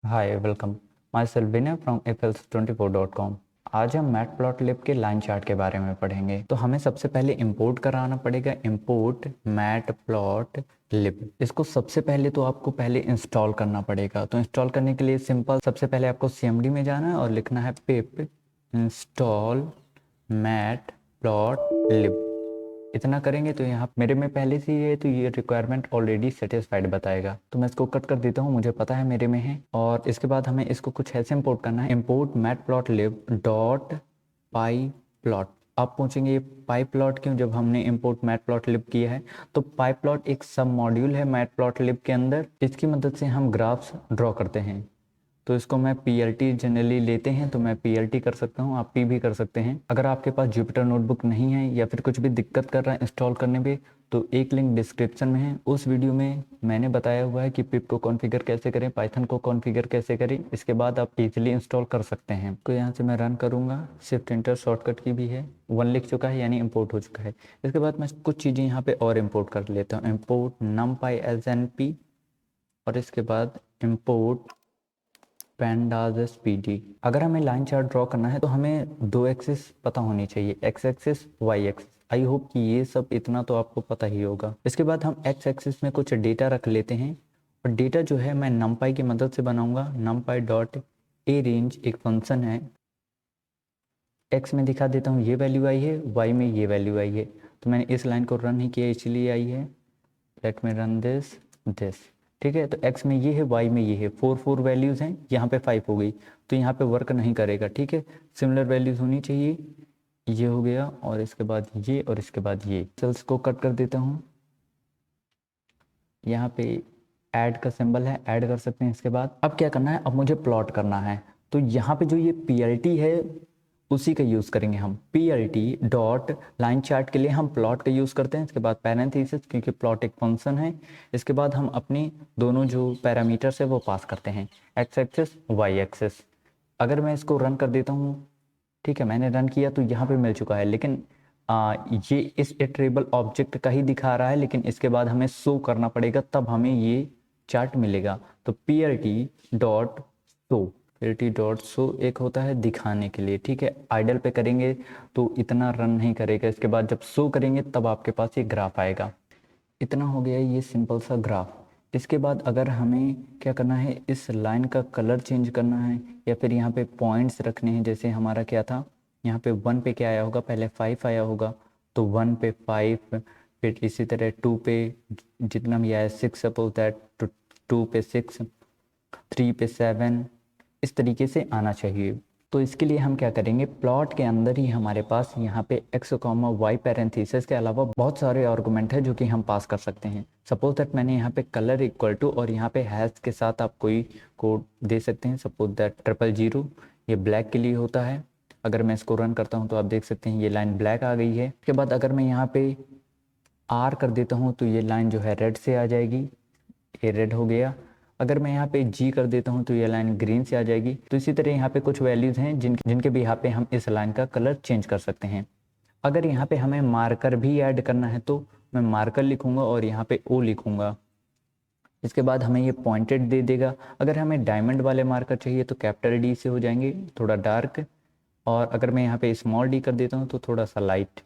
Hi welcome. My self Vinay from FLs24.com। आज हम matplotlib के लाइन चार्ट के बारे में पढ़ेंगे। तो हमें सबसे पहले इंपोर्ट कराना पड़ेगा, इंपोर्ट मैटप्लॉटलिब। इसको सबसे पहले तो आपको पहले इंस्टॉल करना पड़ेगा। तो इंस्टॉल करने के लिए सिंपल, सबसे पहले आपको CMD में जाना है और लिखना है पिप इंस्टॉल मैटप्लॉटलिब। इतना करेंगे तो यहाँ मेरे में पहले से ही है, तो ये रिक्वायरमेंट ऑलरेडी सेटिस्फाइड बताएगा। तो मैं इसको कट कर देता हूँ, मुझे पता है मेरे में है। और इसके बाद हमें इसको कुछ ऐसे इंपोर्ट करना है, इंपोर्ट मैटप्लॉटलिब डॉट पाई प्लॉट। आप पूछेंगे ये पाई प्लॉट क्यों, जब हमने इंपोर्ट मैटप्लॉटलिब किया है। तो पाई प्लॉट एक सब मॉड्यूल है मैटप्लॉटलिब के अंदर, इसकी मदद से हम ग्राफ्स ड्रॉ करते हैं। तो इसको मैं PLT जनरली लेते हैं, तो मैं PLT कर सकता हूँ, आप P भी कर सकते हैं। अगर आपके पास जुपिटर नोटबुक नहीं है या फिर कुछ भी दिक्कत कर रहा है इंस्टॉल करने पे, तो एक लिंक डिस्क्रिप्शन में है। उस वीडियो में मैंने बताया हुआ है कि पिप को कॉन्फ़िगर कैसे करें, पाइथन को कॉन्फ़िगर कैसे करें। इसके बाद आप इजीली इंस्टॉल कर सकते हैं। तो यहाँ से मैं रन करूँगा, शिफ्ट इंटर शॉर्टकट की भी है। 1 लिख चुका है यानी इम्पोर्ट हो चुका है। इसके बाद मैं कुछ चीज़ें यहाँ पे और इम्पोर्ट कर लेता हूँ, इम्पोर्ट numpy as np, और इसके बाद इम्पोर्ट pandas pd। अगर हमें लाइन चार्ट ड्रॉ करना है तो हमें दो एक्सिस पता होनी चाहिए, X axis Y axis. I hope कि ये सब इतना तो आपको पता ही होगा। इसके बाद हम एक्स एक्सिस में कुछ डेटा रख लेते हैं, और डेटा जो है मैं numpy की मदद से बनाऊंगा। numpy डॉट ए रेंज एक फंक्शन है, एक्स में दिखा देता हूँ ये वैल्यू आई है, वाई में ये वैल्यू आई है। तो मैंने इस लाइन को रन नहीं किया इसलिए आई है। Let me run this. ठीक है, तो x में ये है, y में ये है। 4 वैल्यूज़ हैं, यहाँ पे 5 हो गई, तो यहाँ पे वर्क नहीं करेगा। ठीक है, सिमिलर वैल्यूज़ होनी चाहिए। ये हो गया, और इसके बाद ये, और इसके बाद ये। सेल्स को कट कर देता हूँ। यहाँ पे ऐड का सिंबल है, ऐड कर सकते हैं। इसके बाद अब क्या करना है, अब मुझे प्लॉट करना है। तो यहाँ पे जो ये PLT है उसी का यूज़ करेंगे हम। PLT डॉट लाइन चार्ट के लिए हम प्लॉट का यूज़ करते हैं। इसके बाद पैरेंथेसिस, क्योंकि प्लॉट एक फंक्शन है। इसके बाद हम अपनी दोनों जो पैरामीटर्स है वो पास करते हैं, एक्स एक्सिस वाई एक्सिस। अगर मैं इसको रन कर देता हूँ, ठीक है, मैंने रन किया तो यहाँ पे मिल चुका है। लेकिन ये इस इटरेबल ऑब्जेक्ट का ही दिखा रहा है, लेकिन इसके बाद हमें शो करना पड़ेगा, तब हमें ये चार्ट मिलेगा। तो PLT डॉट शो एक होता है दिखाने के लिए। ठीक है, आइडल पे करेंगे तो इतना रन नहीं करेगा। इसके बाद जब शो करेंगे तब आपके पास ये ग्राफ आएगा। इतना हो गया ये सिंपल सा ग्राफ। इसके बाद अगर हमें क्या करना है, इस लाइन का कलर चेंज करना है, या फिर यहाँ पे पॉइंट्स रखने हैं। जैसे हमारा क्या था, यहाँ पे 1 पे क्या आया होगा, पहले 5 आया होगा, तो 1 पे 5, फिर इसी तरह 2 पे जितना भी आया 6, सपोज दैट 2 पे 6, 3 पे 7, इस तरीके से आना चाहिए। तो इसके लिए हम क्या करेंगे, प्लॉट के अंदर ही हमारे पास यहाँ पे x, y पैरेंथेसिस के अलावा बहुत सारे आर्गुमेंट है जो कि हम पास कर सकते हैं। सपोज दैट मैंने यहाँ पे कलर इक्वल टू, और यहाँ पे हैश के साथ आप कोई कोड दे सकते हैं। सपोज दैट 000, ये ब्लैक के लिए होता है। अगर मैं इसको रन करता हूँ तो आप देख सकते हैं ये लाइन ब्लैक आ गई है। उसके बाद अगर मैं यहाँ पे R कर देता हूँ तो ये लाइन जो है रेड से आ जाएगी, ये रेड हो गया। अगर मैं यहाँ पे G कर देता हूँ तो ये लाइन ग्रीन से आ जाएगी। तो इसी तरह यहाँ पे कुछ वैल्यूज़ हैं जिनके भी यहाँ पे हम इस लाइन का कलर चेंज कर सकते हैं। अगर यहाँ पे हमें मार्कर भी ऐड करना है तो मैं मार्कर लिखूँगा और यहाँ पे O लिखूँगा। इसके बाद हमें ये पॉइंटेड दे देगा। अगर हमें डायमंड वाले मार्कर चाहिए तो कैपिटल D से हो जाएंगे, थोड़ा डार्क। और अगर मैं यहाँ पे स्मॉल d कर देता हूँ तो थोड़ा सा लाइट।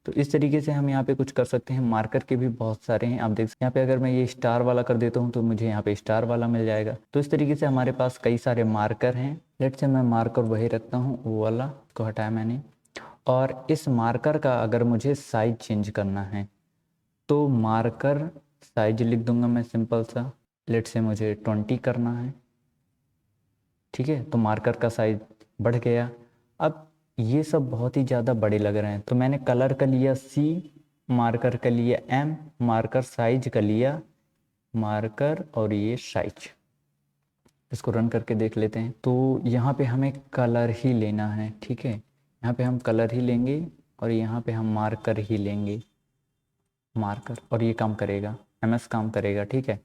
तो इस तरीके से हम यहाँ पे कुछ कर सकते हैं। मार्कर के भी बहुत सारे हैं, आप देख सकते हैं। यहाँ पे अगर मैं ये स्टार वाला कर देता हूँ तो मुझे यहाँ पे स्टार वाला मिल जाएगा। तो इस तरीके से हमारे पास कई सारे मार्कर हैं। लेट से मैं मार्कर वही रखता हूँ, वो वाला को हटाया मैंने। और इस मार्कर का अगर मुझे साइज चेंज करना है तो मार्कर साइज लिख दूंगा मैं सिंपल सा। लेट से मुझे 20 करना है, ठीक है, तो मार्कर का साइज बढ़ गया। अब ये सब बहुत ही ज़्यादा बड़े लग रहे हैं, तो मैंने कलर का लिया C, मार्कर का लिया M, मार्कर साइज का लिया मार्कर, और ये साइज। इसको रन करके देख लेते हैं। तो यहाँ पे हमें कलर ही लेना है, ठीक है, यहाँ पे हम कलर ही लेंगे और यहाँ पे हम मार्कर ही लेंगे, मार्कर, और ये काम करेगा, MS काम करेगा। ठीक है,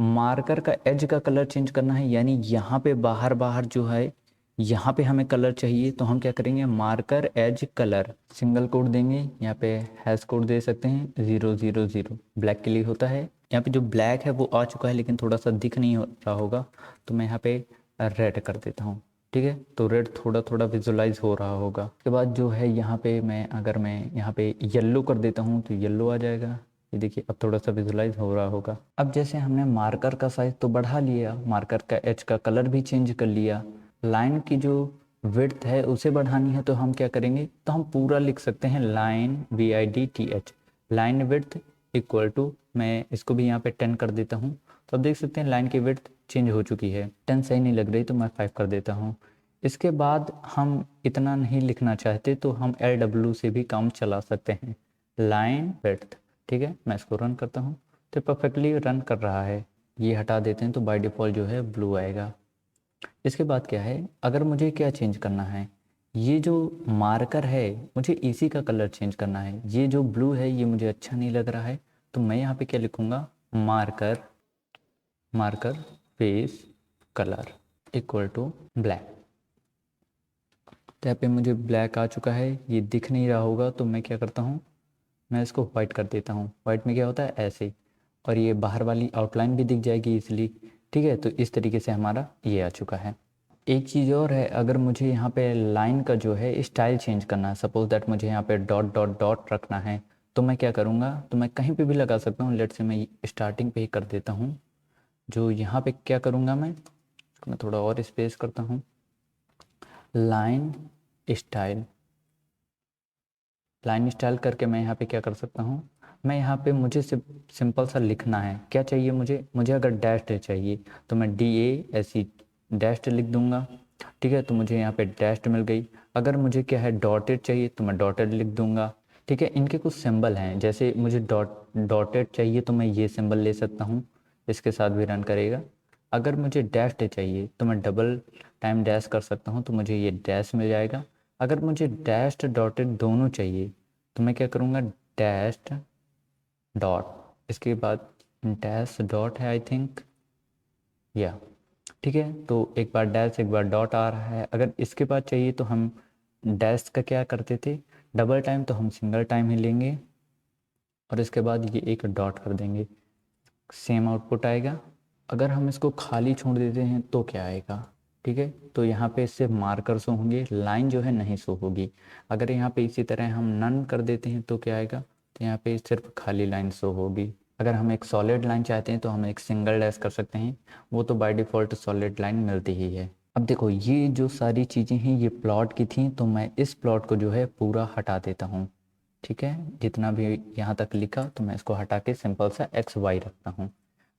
मार्कर का एज का कलर चेंज करना है, यानी यहाँ पे बाहर बाहर जो है यहाँ पे हमें कलर चाहिए, तो हम क्या करेंगे, marker as colour, single code देंगे। यहाँ पे हैश कोड दे सकते हैं 000, ब्लैक के लिए होता है। यहाँ पे जो ब्लैक है वो आ चुका है लेकिन थोड़ा सा दिख नहीं रहा होगा, तो मैं यहाँ पे रेड कर देता हूँ। ठीक है, तो रेड थोड़ा थोड़ा विजुलाइज हो रहा होगा। उसके बाद जो है यहाँ पे अगर मैं यहाँ पे येलो कर देता हूँ तो येलो आ जाएगा। ये देखिए अब थोड़ा सा विजुलाइज हो रहा होगा। अब जैसे हमने मार्कर का साइज तो बढ़ा लिया, मार्कर का एच का कलर भी चेंज कर लिया, लाइन की जो विड्थ है उसे बढ़ानी है तो हम क्या करेंगे, तो हम पूरा लिख सकते हैं line VIDTH, line width equal to, मैं इसको भी यहाँ पे 10 कर देता हूँ। तो अब देख सकते हैं लाइन की विड्थ चेंज हो चुकी है। 10 सही नहीं लग रही तो मैं 5 कर देता हूँ। इसके बाद हम इतना नहीं लिखना चाहते तो हम LW से भी काम चला सकते हैं, लाइन विड्थ। ठीक है, मैं इसको रन करता हूँ तो परफेक्टली रन कर रहा है। ये हटा देते हैं तो बाय डिफ़ॉल्ट जो है ब्लू आएगा। इसके बाद क्या है, अगर मुझे क्या चेंज करना है, ये जो मार्कर है मुझे इसी का कलर चेंज करना है। ये जो ब्लू है ये मुझे अच्छा नहीं लग रहा है तो मैं यहाँ पे क्या लिखूँगा, marker face colour equal to black. तो यहाँ पे मुझे ब्लैक आ चुका है, ये दिख नहीं रहा होगा तो मैं क्या करता हूँ, मैं इसको वाइट कर देता हूँ। वाइट में क्या होता है ऐसे, और ये बाहर वाली आउटलाइन भी दिख जाएगी इसलिए। ठीक है, तो इस तरीके से हमारा ये आ चुका है। एक चीज़ और है, अगर मुझे यहाँ पे लाइन का जो है स्टाइल चेंज करना है, सपोज दैट मुझे यहाँ पे डॉट डॉट डॉट रखना है तो मैं क्या करूँगा, तो मैं कहीं पे भी लगा सकता हूँ। लेट से मैं स्टार्टिंग पे ही कर देता हूँ। जो यहाँ पे क्या करूँगा, मैं थोड़ा और स्पेस करता हूँ, लाइन स्टाइल। लाइन स्टाइल करके मैं यहाँ पे क्या कर सकता हूँ, मैं यहाँ पे मुझे सिंपल सा लिखना है। क्या चाहिए मुझे अगर डैश्ड चाहिए तो मैं DASH डैश्ड लिख दूंगा। ठीक है, तो मुझे यहाँ पे डैश्ड मिल गई। अगर मुझे क्या है डॉटेड चाहिए तो मैं डॉटेड लिख दूंगा। ठीक है, इनके कुछ सिंबल हैं, जैसे मुझे डॉटेड चाहिए तो मैं ये सिंबल ले सकता हूँ, इसके साथ भी रन करेगा। अगर मुझे डैश्ड चाहिए तो मैं डबल टाइम डैश कर सकता हूँ तो मुझे ये डैश मिल जाएगा। अगर मुझे डैश्ड डॉटेड दोनों चाहिए तो मैं क्या करूँगा, डैश्ड डॉट, इसके बाद डैश डॉट है आई थिंक, या ठीक है। तो एक बार डैश एक बार डॉट आ रहा है। अगर इसके बाद चाहिए तो हम डैश का क्या करते थे, डबल टाइम, तो हम सिंगल टाइम ही लेंगे और इसके बाद ये एक डॉट कर देंगे, सेम आउटपुट आएगा। अगर हम इसको खाली छोड़ देते हैं तो क्या आएगा, ठीक है, तो यहाँ पे सिर्फ मार्कर शो होंगे, लाइन जो है नहीं शो होगी। अगर यहाँ पे इसी तरह हम नन कर देते हैं तो क्या आएगा, तो यहाँ पे सिर्फ खाली लाइन शो होगी। अगर हम एक सॉलिड लाइन चाहते हैं तो हम एक सिंगल डैश कर सकते हैं, वो तो बाय डिफ़ॉल्ट सॉलिड लाइन मिलती ही है। अब देखो ये जो सारी चीज़ें हैं ये प्लॉट की थी, तो मैं इस प्लॉट को जो है पूरा हटा देता हूँ। ठीक है, जितना भी यहाँ तक लिखा तो मैं इसको हटा के सिंपल सा XY रखता हूँ।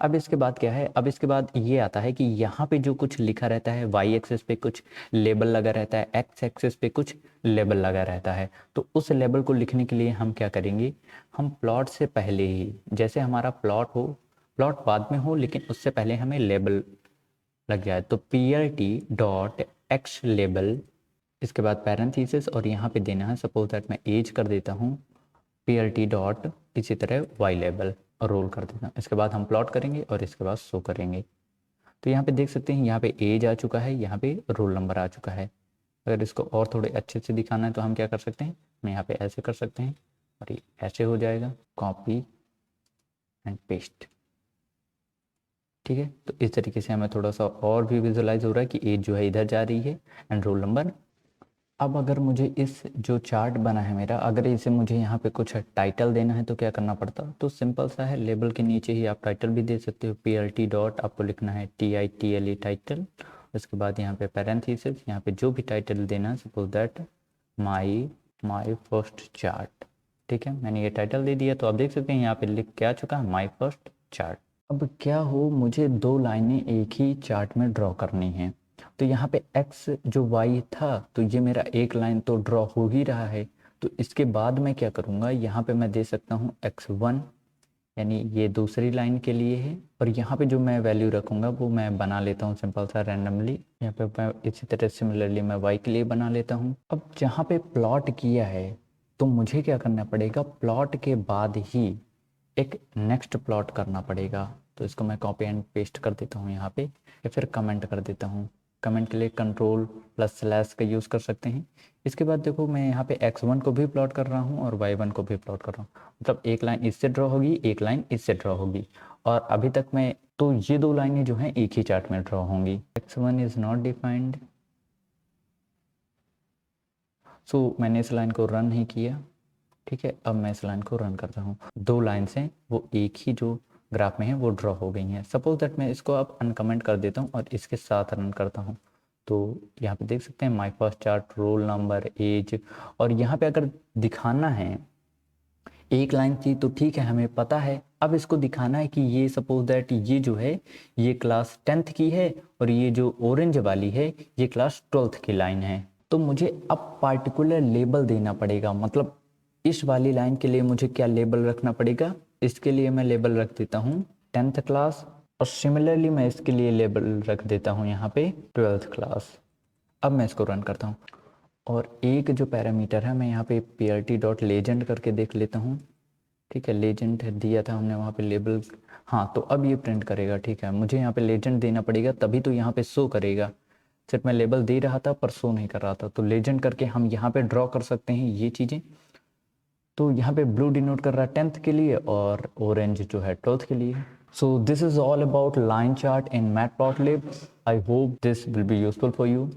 अब इसके बाद क्या है, अब इसके बाद ये आता है कि यहाँ पे जो कुछ लिखा रहता है, Y एक्सिस पे कुछ लेबल लगा रहता है, X एक्सिस पे कुछ लेबल लगा रहता है। तो उस लेबल को लिखने के लिए हम क्या करेंगे, हम प्लॉट से पहले ही, जैसे हमारा प्लॉट हो, प्लॉट बाद में हो लेकिन उससे पहले हमें लेबल लग जाए, तो PLT.X लेबल, इसके बाद पैरेंथेसिस और यहाँ पे देना है, सपोज दैट मैं एज कर देता हूँ PLT डॉट इसी तरह Y लेबल और रोल कर देता हूँ। इसके बाद हम प्लॉट करेंगे और इसके बाद शो करेंगे। तो यहाँ पे देख सकते हैं, यहाँ पे एज आ चुका है, यहाँ पे रोल नंबर आ चुका है। अगर इसको और थोड़े अच्छे से दिखाना है तो हम क्या कर सकते हैं, हम यहाँ पे ऐसे कर सकते हैं और ये ऐसे हो जाएगा, कॉपी एंड पेस्ट। ठीक है, तो इस तरीके से हमें थोड़ा सा और भी विजुलाइज हो रहा है कि एज जो है इधर जा रही है एंड रोल नंबर। अब अगर मुझे इस जो चार्ट बना है मेरा, अगर इसे मुझे यहाँ पे कुछ टाइटल देना है तो क्या करना पड़ता, तो सिंपल सा है, लेबल के नीचे ही आप टाइटल भी दे सकते हो। PLT डॉट आपको लिखना है TITLE टाइटल, उसके बाद यहाँ पे पैरेंथेसिस, यहाँ पे जो भी टाइटल देना है, suppose that my first chart. ठीक है, मैंने ये टाइटल दे दिया। तो आप देख सकते हैं यहाँ पे लिख के आ चुका है माई फर्स्ट चार्ट। अब क्या हो, मुझे दो लाइनें एक ही चार्ट में ड्रॉ करनी है, तो यहाँ पे x जो y था तो ये मेरा एक लाइन तो ड्रॉ हो ही रहा है। तो इसके बाद मैं क्या करूँगा, यहाँ पे मैं दे सकता हूँ x1, यानी ये दूसरी लाइन के लिए है, और यहाँ पे जो मैं वैल्यू रखूँगा वो मैं बना लेता हूँ सिंपल सा रैंडमली। यहाँ पे मैं इसी तरह सिमिलरली मैं y के लिए बना लेता हूँ। अब जहाँ पे प्लॉट किया है तो मुझे क्या करना पड़ेगा, प्लॉट के बाद ही एक नेक्स्ट प्लॉट करना पड़ेगा। तो इसको मैं कॉपी एंड पेस्ट कर देता हूँ यहाँ पे, या फिर कमेंट कर देता हूँ। कमेंट के लिए कंट्रोल+/ का यूज़ कर सकते हैं। इसके बाद देखो मैं यहाँ पे x1 को भी प्लॉट कर रहा हूँ और y1 को भी प्लॉट कर रहा हूँ, मतलब एक लाइन इससे ड्रॉ होगी, एक लाइन इससे ड्रॉ होगी, और अभी तक मैं तो ये दो लाइनें जो हैं एक ही चार्ट में ड्रॉ होंगी। x1 इज़ नॉट डिफाइंड, सो मैंने इस लाइन को रन नहीं किया, ठीक है। अब मैं इस लाइन को रन करता हूँ, दो लाइन्स हैं वो एक ही जो ग्राफ में है वो ड्रॉ हो गई हैं। सपोज दैट मैं इसको अब अनकमेंट कर देता हूँ और इसके साथ रन करता हूँ, तो यहाँ पे देख सकते हैं my first chart, roll number, age, और यहाँ पे अगर दिखाना है एक लाइन थी तो ठीक है, हमें पता है। अब इसको दिखाना है कि ये सपोज दैट ये जो है ये क्लास 10th की है और ये जो ऑरेंज वाली है ये क्लास 12th की लाइन है, तो मुझे अब पार्टिकुलर लेबल देना पड़ेगा। मतलब इस वाली लाइन के लिए मुझे क्या लेबल रखना पड़ेगा, इसके लिए मैं लेबल रख देता हूँ 10th क्लास, और सिमिलरली मैं इसके लिए लेबल रख देता हूँ यहाँ पे 12th क्लास। अब मैं इसको रन करता हूँ और एक जो पैरामीटर है मैं यहाँ पे prt.legend करके देख लेता हूँ, ठीक है। लेजेंड दिया था हमने वहाँ पे लेबल, हाँ, तो अब ये प्रिंट करेगा, ठीक है। मुझे यहाँ पे लेजेंड देना पड़ेगा तभी तो यहाँ पे शो करेगा, सिर्फ मैं लेबल दे रहा था पर शो नहीं कर रहा था, तो लेजेंड करके हम यहाँ पे ड्रॉ कर सकते हैं ये चीज़ें। तो यहाँ पे ब्लू डिनोट कर रहा है 10th के लिए और ऑरेंज जो है 12th के लिए। So this is all about line chart in matplotlib. I hope this will be useful for you.